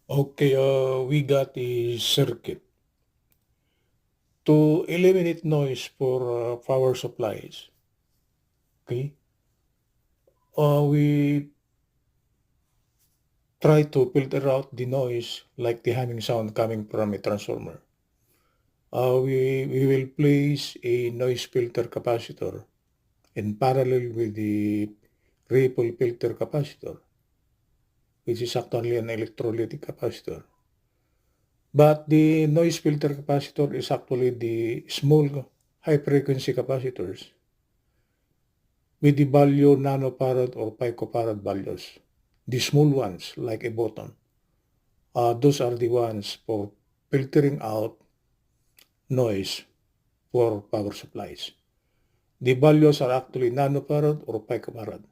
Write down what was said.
Okay, we got a circuit. To eliminate noise for power supplies, okay, we try to filter out the noise like the humming sound coming from a transformer. We will place a noise filter capacitor in parallel with the ripple filter capacitor, which is actually an electrolytic capacitor. But the noise filter capacitor is actually the small high frequency capacitors with the value nanofarad or picofarad values. The small ones, like a button, those are the ones for filtering out noise for power supplies. The values are actually nanofarad or picofarad.